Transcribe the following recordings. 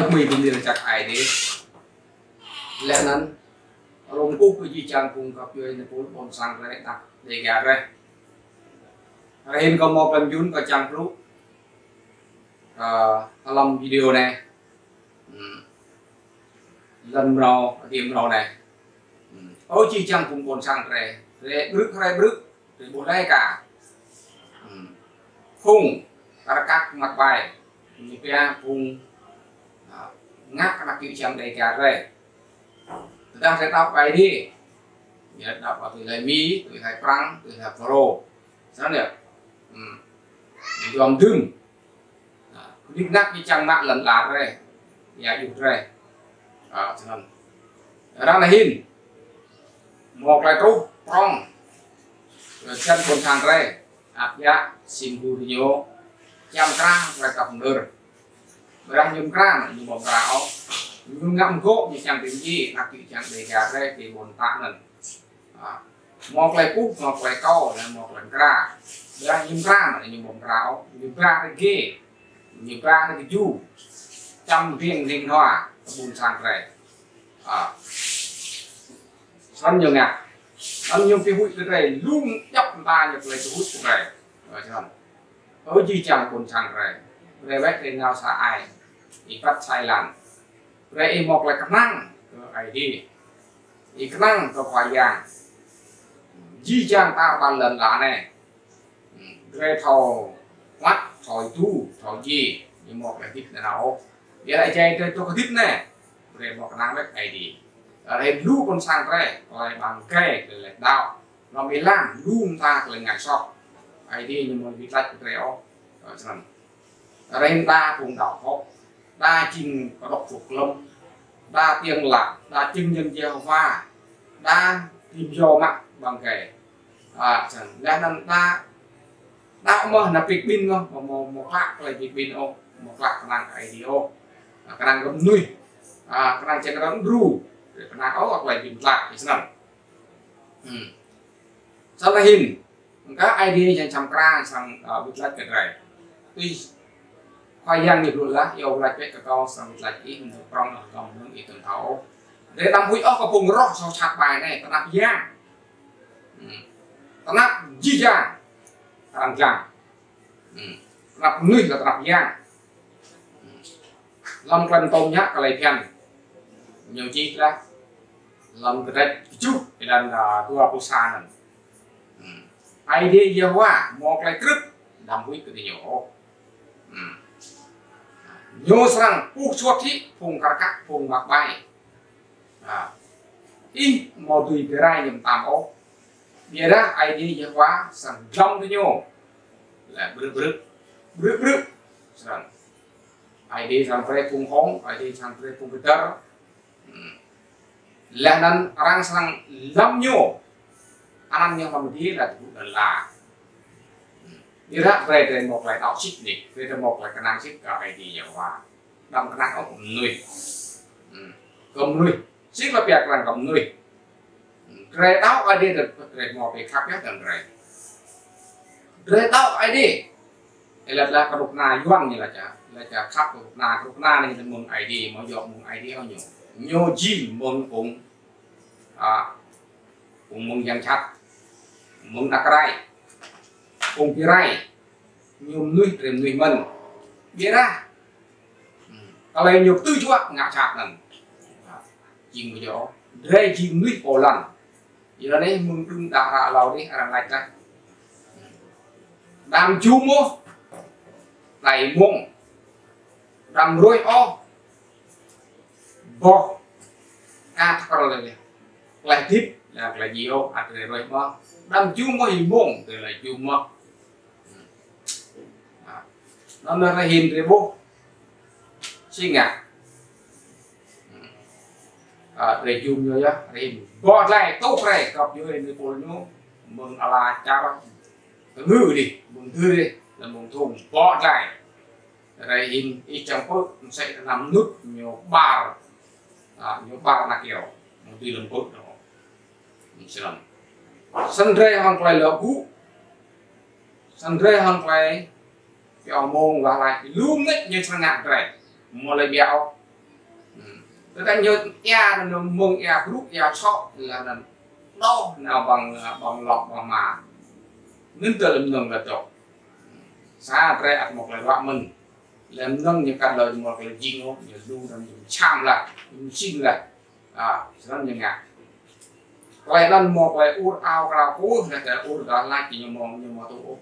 trong mì bên đây chặt ai đấy lẽนั้นลงปุ๊บก็ยี่จังพุงกับย้อยในปุ่นบนสังเลยตักเด็กอะไรเห็นก็มองเป็นยุ่นก็จังรู้ทำวิดีโอnày lần rò điểm rò này ôi chi chăng cùng bồn sang rè bước thì bồn đây cả khung cắt mặt bài như kia khung ngắt các kiểu chăng đây cả rồi chúng ta sẽ đọc bài đi nhớ đọc vào từ lời mi từ thầy prang từ thầy pro sao nhỉ dòm đừng đi ngắt đi chăng mạng lần lạt rồi nhà dùng rồi cho nên đó là hin một là trú prong chân con thang rồi áp giá xin du đi nhô chăm trang là cặp nơ ra nhung trang như một gạo nhung ngâm gỗ như chẳng tiếng gì là kiểu chẳng để gà đây thì bồn tạ lần một là cúp một là câu là một là ra ra nhung trang là như một gạo nhung ra cái ghê nhung ra cái du trăm riêng hoa bùn sang rồi sân nhiều ngạc ăn nhiều cái hụi cái này luôn nhóc ta nhập lấy cái hụi của này rồi cho ở gì chẳng bùn sang rồi đây bách lên nào xả ai thì bắt sai làm đây một là cái năng ai đi thì cái năng có phải dạng gì chẳng ta bàn lần lá này đây thầu mắt thầu tu thầu gì thì một là thích nào giờ lại chơi tôi có thích này đây một cái năng đấy ai đi ở đây lú con sang đây rồi bằng cây để đào nó mới làm luôn ta là ngày sau ai đi nhưng mà bị lạnh réo ở đây ta cùng đảo họ đa trình có độc phục lâm đa tiếng lạc đa chứng nhân gieo hoa đa tìm do mặt bằng kẻ chẳng lẽ là ta đạo mà là việc pin không một lạc là việc pin ô một lạc là cái gì ô cái năng gấm nuôi cái năng trên gấm ru cái năng áo hoặc là việc lạc thì sao sau đó hình các idea dành chăm ra sang việc lạc cái này tuy khoai giang nhiều luôn lá yêu lại cái con sang lại ít một trong là còn muốn ít tuần thấu để đâm hủy ốc có vùng rót sau chặt bài này ta nạp giang ta nạp gì giang ta làm giang nạp người là ta nạp giang lâm lần tôm nhát cái này thêm nhiều chi đó lâm cái đấy chút thì lần là tua pusa này ai đi giờ qua một cái cướp đâm hủy cái gì nhỏ nhô sang buộc chuột thì phùng cắt phùng bạc bay in một tùy cái rai nhầm tạm ố bia đó ai đi giờ quá sang trong cái nhô là bự sang ai đi sang phải phùng hóng ai đi sang phải phùng cái tơ là nên orang sang lâm nhô anh yang làm gì là cũng là như thế về một loại áo xích đi về một loại cái năng xích cả ai đi giờ qua đâm cái năng áo cầm nuôi xích là việc là cầm nuôi rễ áo ai đi được rễ một cái khác nhất là rễ áo ai đi là cái đục na yuan như là chả khắp đục na này là mông ai đi mà dọn mông ai đi ao nhiều gì mông cũng mông giang chặt mông đặc rai cùng cái rai nhiều nuôi rèm nuôi mình biết ra kalau nhiều tư chuột ngã chặt lần chìm cái chỗ đây chìm nuôi cổ lần giờ đây mừng đừng tạo ra lầu đi làm lại đây đam chu mô này mông đam roi o bo ca thằng lại tiếp là gì ô rồi bo đam chu mô hình mông từ là chu mô nó là hình cái bố suy ngạc để dùng rồi á hình bỏ lại tốt này cặp vô hình cái bố nó mừng là cha bác ngư đi mừng thư đi là mừng thùng bỏ lại đây hình ít trong phút sẽ nằm nút nhiều bao là kiểu một tuy lần cốt đó sẽ làm sân rê hoặc là lỡ cũ sân rê hoặc là cái mông và lại luôn đấy như sang ngạc này một lời béo ta nhớ ya nó mông ya group ya shop là đo nào bằng lọc bằng mà nên từ làm nông là tốt xa ra ăn một lời gọi mình làm nông như cả lời một lời gì nó như du làm như chăm lại như xin lại nó như ngạc quay lần một quay út ao ra cú là cái út đó lại chỉ như mà tôi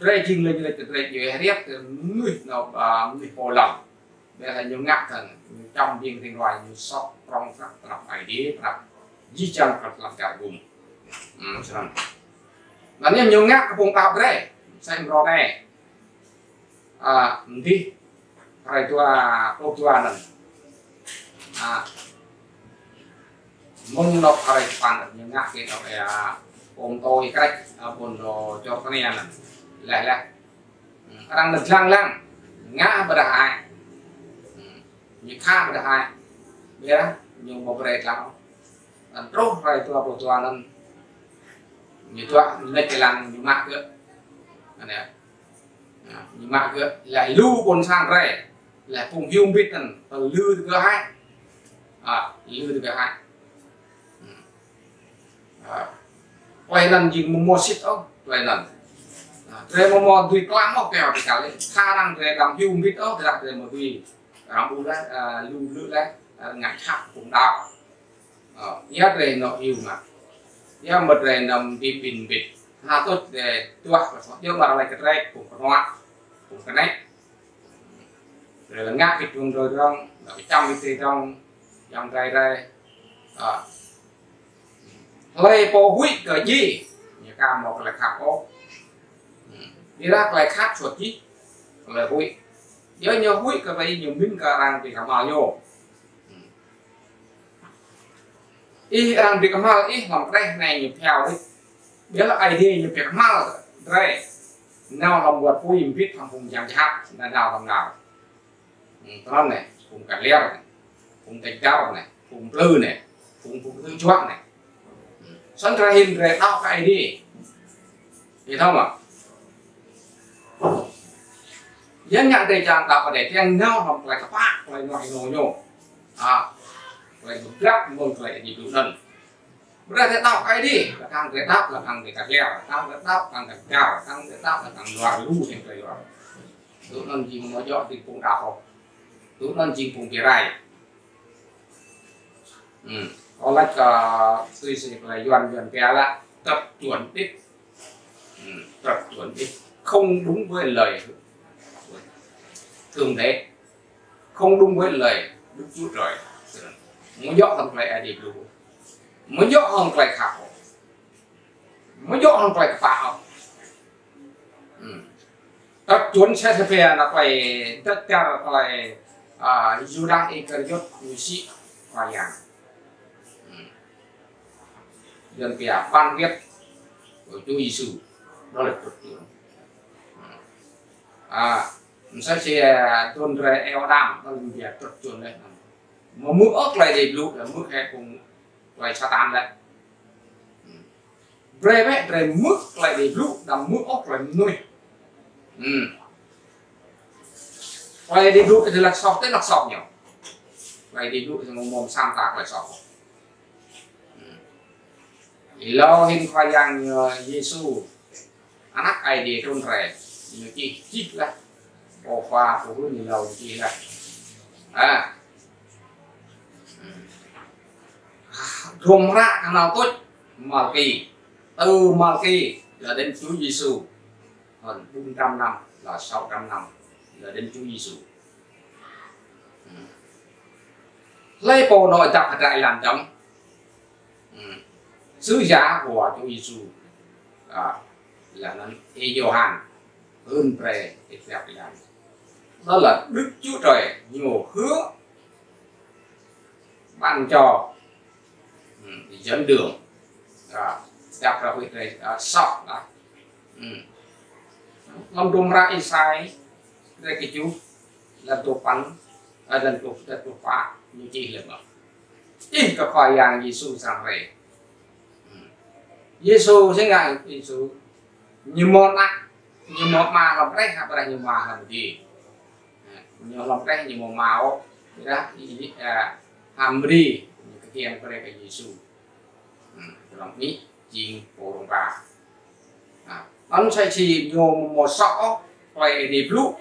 đây chính là như thế này riết người nào người phô lòng để là nhiều ngạc thần trong viên thiên loài như sóc trong các lập bài đế lập di chân hoặc làm cả vùng là nên nhiều ngạc cái vùng tàu đấy xem rõ này đi phải tua này mông nó phải phản những ngạc cái đó là ôm tôi cách buồn đồ cho con em này lại đang lực lăng ngã bờ đại như khác bờ đại biết nhiều một bề lắm trốt phải tua nên như tua lấy cái lăng như mạc nữa này như mạc nữa lại lưu bồn sang rẻ lại cùng hiung biết rằng lưu từ hai lưu từ hai quay lần gì mua shit không quay lần rồi mà tùy lắm một kèo thì cả lên khả năng về làm hiung biết đó thì đặt về một tùy làm u đấy lưu lưỡi đấy ngại khác cũng đau nhất là nó hiung mà nhất một là nằm đi bình bịt hà tốt để tua nhưng mà lại cái này cũng có hoa cũng cái này rồi là ngã cái chuồng rồi trong trong cái gì trong đây lấy bộ huy cái gì như cả một là khác ô đi ra lại khác chuột chứ là huy nhớ nhớ huy cái vậy nhiều minh cả rằng thì cả màu nhô ý rằng thì cả màu ý làm cái này nhiều theo đi nhớ là idea nhiều cái màu đây nào làm vật vui viết thằng cùng giảm hát là nào làm nào con này cùng cả leo này cùng cành cao này cùng lư này cùng thương choáng này sẵn ra hình về đau cái đi thì không ạ dân nhận tình trạng tạo để tiếng nhau hoặc là các bạn lại ngoài ngồi nhổ lại một gấp một lại gì đủ lần bây giờ thế tạo cái đi là thằng cái đáp là thằng cái leo thằng cái đáp thằng cái cao thằng cái đáp là thằng loài lu thành cái loài đủ lần gì mà dọn thì cũng đào đủ lần gì cũng cái này có lẽ tôi sẽ phải dọn cái là tập chuẩn tích không đúng với lời thường thế không đúng với lời Đức Chúa Trời muốn dọn thằng lại đi đủ muốn dọn thằng lại khảo muốn dọn thằng lại phá tập chuẩn sẽ phải là phải tất cả là phải Judas Iscariot như sĩ và dạng dân kia ban viết của Chúa Giêsu đó là thuật tưởng sẽ tuân ra eo đam đó là việc thuật chuẩn đấy mà mức ớt lại thì lụt là mức hay cùng lại Satan đấy rồi mức lại thì lụt là mức ớt lại nuôi lại đi lụt thì là sọc tới là sọc nhỉ lại đi lụt thì mồm sang tạc lại sọc lo hình khoai yang Giêsu anak ai đi trong rẻ như chi là bỏ qua của người lâu chi là rùng ra thằng nào tốt Malki từ Malki là đến Chúa Giêsu hơn 400 năm là 600 năm là đến Chúa Giêsu lấy bộ nội tập trại làm chống sứ giả của Chúa Giêsu là nó Gioan hơn về đó là Đức Chúa Trời nhiều hứa ban cho dẫn đường đặt ra với cái sọc đó lòng đùm ra Isai đây cái chú lần tục bắn lần tục phá như chi là mà chỉ có khoai yang Giêsu sang về Giêsu sẽ ngài Giêsu như một ăn như một mà làm cái hay là như mà làm gì như làm cái như một màu đó ý Hamri cái kia có đây cái Giêsu lòng ní chiên bộ đồng bà anh sai chi nhiều một sọ quay đẹp lúc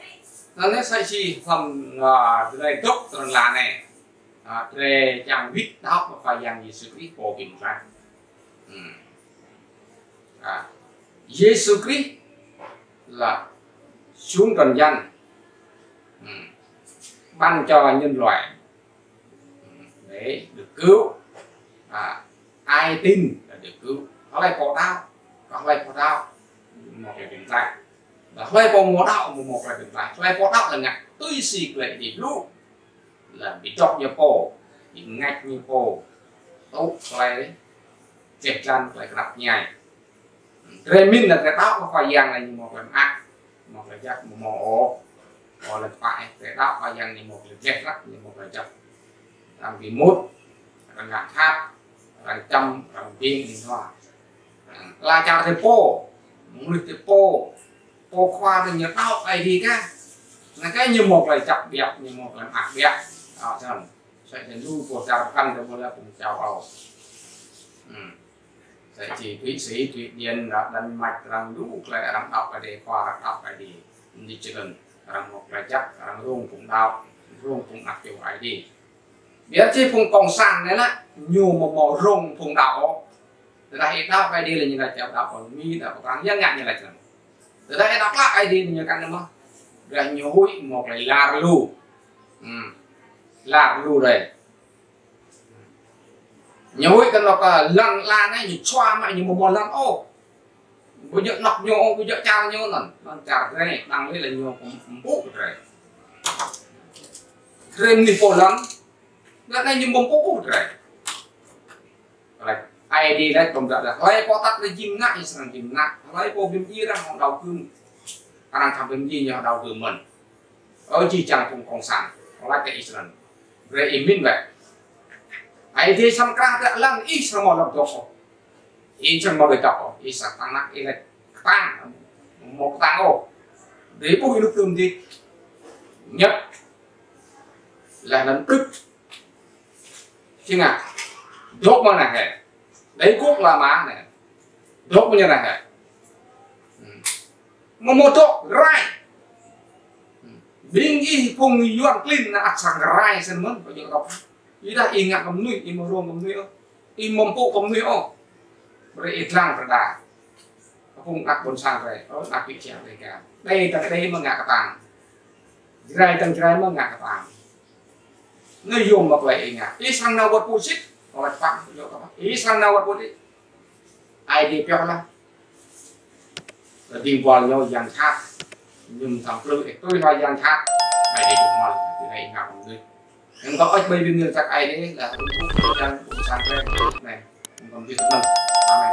nó sai chi thầm đây tốt rồi là này để chẳng biết đó mà phải dành Giêsu Christ bộ bình ra Giêsu Christ là xuống trần gian ban cho nhân loại để được cứu, ai tin là được cứu. Nó lại có đau, nó lại có đau một là bình tay, nó lại có một đau một là bình tay, lại có đau là ngặt tôi xịt lại đi lúc là bị chọc như cổ, bị ngạch như cổ, tốt lại chết chân lại gặp nhảy. Rồi mình là cái đau có phải giang là như một là ác, một là chắc một mỏ, một là phải cái đau phải giang như một là chết lắc như một là chọc. Làm vì mốt, làm ngạc tháp, làm trăm, làm viên thì thôi. Là chào thầy po, muốn được thầy po khoa thì nhớ đau ai đi cả. Là cái như một là chọc đẹp, như một là ạc đẹp. Đó, chẳng sẽ đến lưu của chào khăn cho một là cùng chào ầu. Sẽ chỉ thủy sĩ, thủy điên, đần mạch, răng đủ, lại răng đọc lại để khoa, răng đọc lại đi chân. Răng một là chắc, răng rung cũng đau, rung cũng ạc kiểu ai đi. Biết chứ phùng cộng sản đấy là nhiều một màu rồng phùng đảo. Từ đây đọc cái đi là như là chào đọc ở mi là có răng nhắc như là chẳng. Từ đây đọc lại cái đi như căn nữa. Rồi nhiều hụi một là là lù. Là lù đây. Nhiều hụi cần đọc lần là này như choa mãi như một màu lần ô. Bây giờ nọc nhiều, bây giờ chào nhiều lần. Lần chào cái này đăng lên là nhiều cũng bút rồi. Thêm đi phổ lắm. Lần này như một bút rồi. Ai đi đấy cũng được là lấy có tắt lấy chim nặng sang chim nặng lấy cô phim gì ra họ đầu cưng đang làm phim gì họ đầu từ mình ở chi chẳng cùng cộng sản họ lấy cái Israel về imin vậy ai thì sang cả đã làm Israel một lần đó Israel một lần đó Israel tăng nặng Israel tăng một tăng ô để bùi nước tương gì nhất là lần tức chứ ngà đốt mà này đấy quốc là má này đốt như này này một chỗ rai biến y cùng yuan clean là sang rai sen mất có những đọc ý là y ngạc cầm nuôi y mồ rôm cầm nuôi y mồm bộ cầm nuôi ô rồi ít lăng rồi đà cùng đặt bồn sang rồi đó đặt vị trí này cả đây tầng đây mà ngạc tàng rai tầng rai mà ngạc tàng nơi dùng một vậy ngạc ý sang nào bật bút xích hoặc là ý sang nào bật bút đi ai đi theo là đi vào nhau dàn tháp nhưng thằng lưu tôi là dàn tháp ai đi được mà từ này ngạc không đi em có ếch bây giờ chắc ai đấy là tôi cũng đang sang đây này còn chưa được. Amen.